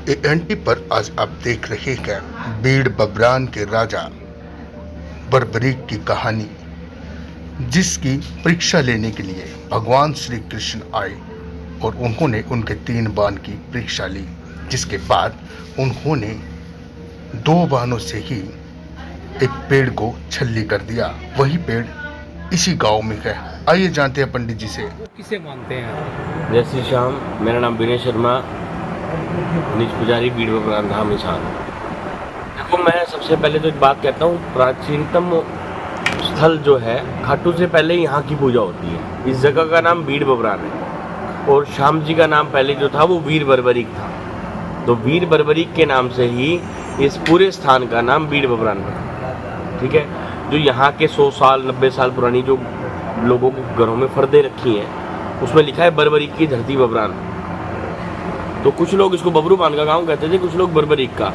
ANT पर आज आप देख रहे हैं बीड़ बब्रान के राजा बर्बरीक की कहानी, जिसकी परीक्षा लेने के लिए भगवान श्री कृष्ण आए और उन्होंने उनके 3 बाण की परीक्षा ली, जिसके बाद उन्होंने 2 बाणों से ही एक पेड़ को छल्ली कर दिया। वही पेड़ इसी गांव में है। आइए जानते हैं पंडित जी से। किसे मानते हैं? जय श्री श्याम। मेरा नाम विनय शर्मा, निज पुजारी बीड़ बब्रान धाम निशान। देखो, मैं सबसे पहले तो एक बात कहता हूँ, प्राचीनतम स्थल जो है खाटू से पहले यहाँ की पूजा होती है। इस जगह का नाम बीड़ बब्रान है और श्याम जी का नाम पहले जो था वो वीर बर्बरीक था। तो वीर बर्बरीक के नाम से ही इस पूरे स्थान का नाम बीड़ बब्रान है। ठीक है। जो यहाँ के 100 साल 90 साल पुरानी जो लोगों के घरों में फर्दे रखी हैं, उसमें लिखा है बर्बरीक की धरती बब्रान। तो कुछ लोग इसको बबरूबान का गांव कहते थे, कुछ लोग बर्बरीक का।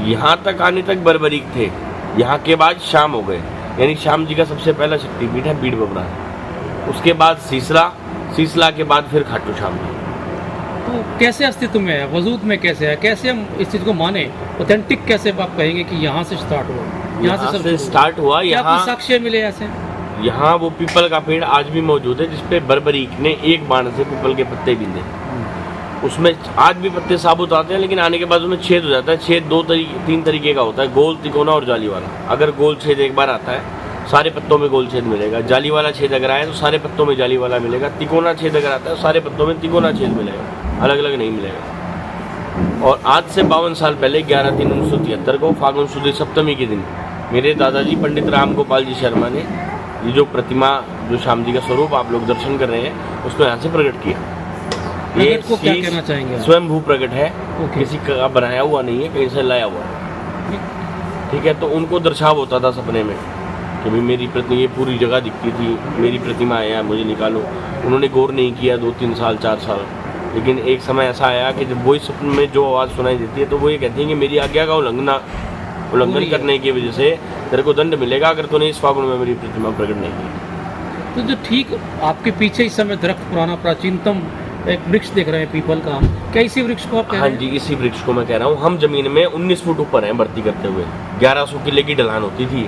यहाँ तक आने तक बर्बरीक थे, यहाँ के बाद शाम हो गए, यानी श्याम जी का सबसे पहला शक्तिपीठ है बीड़ बब्रान। उसके बाद सीसला के बाद फिर खाटू श्याम जी। तो कैसे अस्तित्व में है, वजूद में कैसे है, कैसे हम इस चीज़ को माने, ऑथेंटिक कैसे आप कहेंगे कि यहाँ से स्टार्ट हुआ, यहाँ से स्टार्ट हुआ। यहाँ साक्ष्य मिले ऐसे? यहाँ वो पीपल का पेड़ आज भी मौजूद है, जिसपे बर्बरीक ने एक बाण से पीपल के पत्ते बींधे। उसमें आज भी पत्ते साबुत आते हैं, लेकिन आने के बाद उसमें छेद हो जाता है। छेद 3 तरीके का होता है, गोल, तिकोना और जाली वाला। अगर गोल छेद एक बार आता है, सारे पत्तों में गोल छेद मिलेगा। जाली वाला छेद अगर आए तो सारे पत्तों में जाली वाला मिलेगा। तिकोना छेद अगर आता है तो सारे पत्तों में तिकोना छेद मिलेगा, अलग अलग नहीं मिलेगा। और आज से 52 साल पहले 11/3/1973 को फागुन शुद्ध सप्तमी के दिन मेरे दादाजी पंडित राम गोपाल जी शर्मा ने ये जो प्रतिमा, जो श्याम जी का स्वरूप आप लोग दर्शन कर रहे हैं, उसको यहाँ से प्रकट किया। ये को क्या कहना चाहेंगे? स्वयं भू प्रकट है, किसी का बनाया हुआ नहीं है, कहीं से लाया हुआ है। ठीक है। तो उनको दर्शाव होता था सपने में कि भाई मेरी प्रतिमा, ये पूरी जगह दिखती थी, मेरी प्रतिमा आया, मुझे निकालो। उन्होंने गौर नहीं किया 2-3 साल 4 साल, लेकिन एक समय ऐसा आया कि जब वही स्वप्न में जो आवाज़ सुनाई देती है तो वो ये कहती है कि मेरी आज्ञा का उल्लंघन करने की वजह से तेरे को दंड मिलेगा अगर तूने इस फागुन में मेरी प्रतिमा प्रकट नहीं की। तो जो ठीक आपके पीछे इस समय दरख्त, पुराना प्राचीनतम एक वृक्ष देख रहे हैं पीपल का, क्या इसी वृक्ष को आप कह रहे हैं? हाँ जी, इसी वृक्ष को मैं कह रहा हूँ। हम जमीन में 19 फुट ऊपर हैं भर्ती करते हुए। 1100 किले की ढलान होती थी,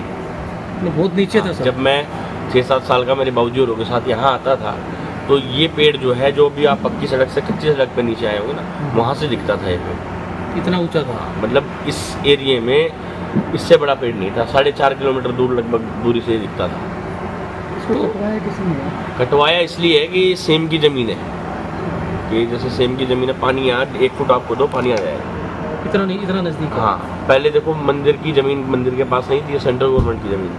बहुत नीचे था सर। जब मैं 6-7 साल का मेरे बाबूजी और के साथ यहाँ आता था, तो ये पेड़ जो है, जो भी आप पक्की सड़क से कच्ची सड़क पे नीचे आए होंगे ना, वहाँ से दिखता था ये पेड़। इतना ऊंचा था? मतलब इस एरिए में इससे बड़ा पेड़ नहीं था। 4.5 किलोमीटर दूर लगभग दूरी से दिखता था। कटवाया इसलिए है कि सेम की जमीन है, कि जैसे सेम की जमीन है, पानी यहाँ 1 फुट आपको दो पानी आ जाएगा। इतना नहीं, इतना नजदीक? हाँ। पहले देखो, मंदिर की जमीन मंदिर के पास नहीं थी, सेंट्रल गवर्नमेंट की जमीन।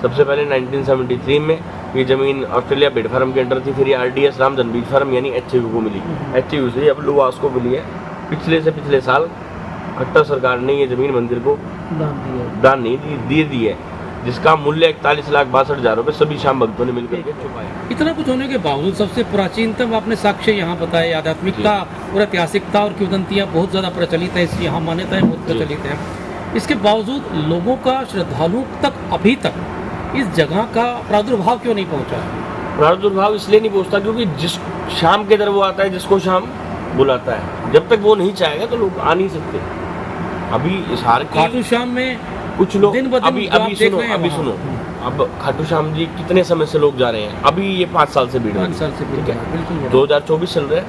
सबसे पहले 1973 में ये जमीन ऑस्ट्रेलिया बेड फार्म के अंडर थी, फिर ये RDS रामधन बीज फार्म यानी HU को मिली। HU से अब लुवास को मिली है। पिछले साल खट्टर सरकार ने ये जमीन मंदिर को दान नहीं दी है, जिसका मूल्य 41,62,000 रुपये सभी श्याम भक्तों ने मिलकर के चुकाया। इतना कुछ होने के बावजूद सबसे प्राचीनतम आपने साक्ष्य यहाँ बताए, आध्यात्मिकता और ऐतिहासिकता और किंवदंतियाँ बहुत ज़्यादा प्रचलित है, इसकी यहाँ मान्यताएं बहुत प्रचलित है। इसके बावजूद लोगों का, श्रद्धालुओं तक अभी तक इस जगह का प्रादुर्भाव क्यों नहीं पहुँचा? प्रादुर्भाव इसलिए नहीं पहुँचता क्योंकि जिस शाम के दर वो आता है, जिसको शाम बुलाता है। जब तक वो नहीं चाहेगा तो लोग आ नहीं सकते। अभी इस हार खाटू श्याम में कुछ लोग दिन ब दिन अभी सुनो, अब खाटू श्याम जी कितने समय से लोग जा रहे हैं। अभी ये 5 साल से भीड़, 5 साल से भीड़ है, बिल्कुल। 2024 चल रहा है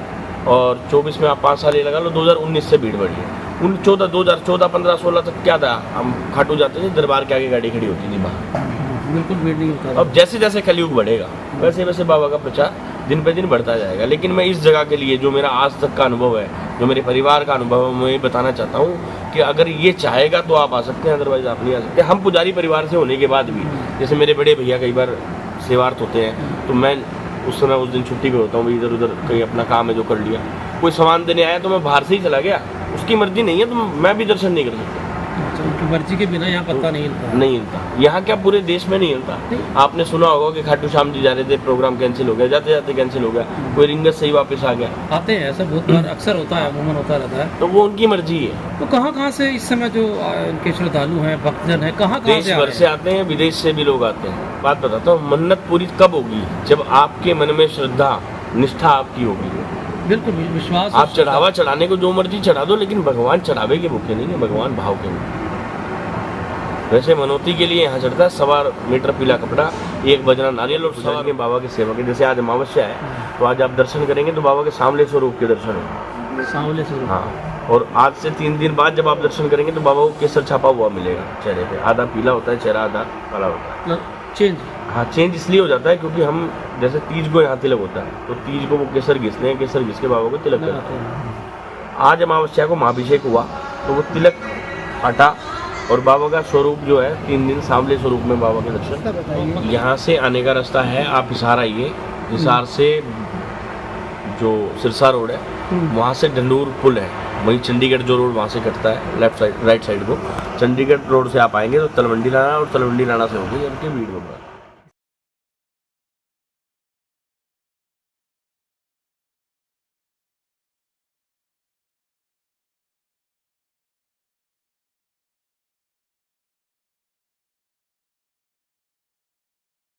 और 24 में आप 5 साल ये लगा लो, 2019 से भीड़ बढ़ी है। 2014, 15, 16 तक क्या था, हम खाटू जाते थे, दरबार के आगे गाड़ी खड़ी होती थी बाहर, बिल्कुल भीड़ नहीं होता। अब जैसे जैसे कलयुग बढ़ेगा वैसे वैसे बाबा का प्रचार दिन पे दिन बढ़ता जाएगा। लेकिन मैं इस जगह के लिए, जो मेरा आज तक का अनुभव है, जो मेरे परिवार का अनुभव है, मैं ये बताना चाहता हूँ कि अगर ये चाहेगा तो आप आ सकते हैं, अदरवाइज आप नहीं आ सकते। हम पुजारी परिवार से होने के बाद भी, जैसे मेरे बड़े भैया कई बार सेवार्थ होते हैं, तो मैं उस दिन छुट्टी पे होता हूँ, इधर उधर कहीं अपना काम है जो कर लिया। कोई सामान देने आया तो मैं बाहर से ही चला गया, उसकी मर्जी नहीं है तो मैं भी दर्शन नहीं कर सकता। उनकी मर्जी के बिना यहाँ पत्ता नहीं हिलता। यहाँ क्या पूरे देश में नहीं हिलता। आपने सुना होगा कि खाटू श्याम जी जा रहे थे, प्रोग्राम कैंसिल हो गया, जाते जाते कैंसिल हो गया, कोई रिंगत से ही वापस आ गया। आते हैं, ऐसा बहुत बार अक्सर होता है, अमूमन होता रहता है। तो वो उनकी मर्जी है। तो कहाँ से इस समय जो इनके श्रद्धालु हैं, भक्तजन है, कहाँ देश भर से आते हैं, विदेश से भी लोग आते हैं। बात बताता हूँ, मन्नत पूरी कब होगी? जब आपके मन में श्रद्धा, निष्ठा आपकी होगी। बिल्कुल विश्वास आप चढ़ावा चढ़ाने को जो मर्जी चढ़ा दो, लेकिन भगवान चढ़ावे के भूखे नहीं है, भगवान भाव के भूखे। वैसे मनोती के लिए यहाँ चढ़ता है 1.25 मीटर पीला कपड़ा, 1 बजना नारियल और सवा के बाबा की सेवा के। जैसे आज अमावस्या है तो आज आप दर्शन करेंगे तो बाबा के सांवले स्वरूप के दर्शन होंगे। सांवले स्वरूप। हाँ, और आज से 3 दिन बाद जब आप दर्शन करेंगे तो बाबा को केसर छापा हुआ मिलेगा चेहरे पे। आधा पीला होता है चेहरा, आधा काला होता है। मतलब चेंज। हाँ, चेंज इसलिए हो जाता है क्योंकि हम जैसे तीज को यहाँ तिलक होता है तो तीज को वो केसर घिसते हैं, केसर घिस के बाबा को तिलक करते हैं। आज अमावस्या को महाभिषेक हुआ तो वो तिलक हटा और बाबा का स्वरूप जो है 3 दिन सांवले स्वरूप में बाबा के दर्शन। यहाँ से आने का रास्ता है, आप हिसार आइए, हिसार से जो सिरसा रोड है वहाँ से डंडूर पुल है, वहीं चंडीगढ़ जो रोड वहाँ से कटता है लेफ्ट साइड राइट साइड को, चंडीगढ़ रोड से आप आएंगे तो तलवंडी नाना और तलवंडी नाना से होगी उनके भीड़ होगा।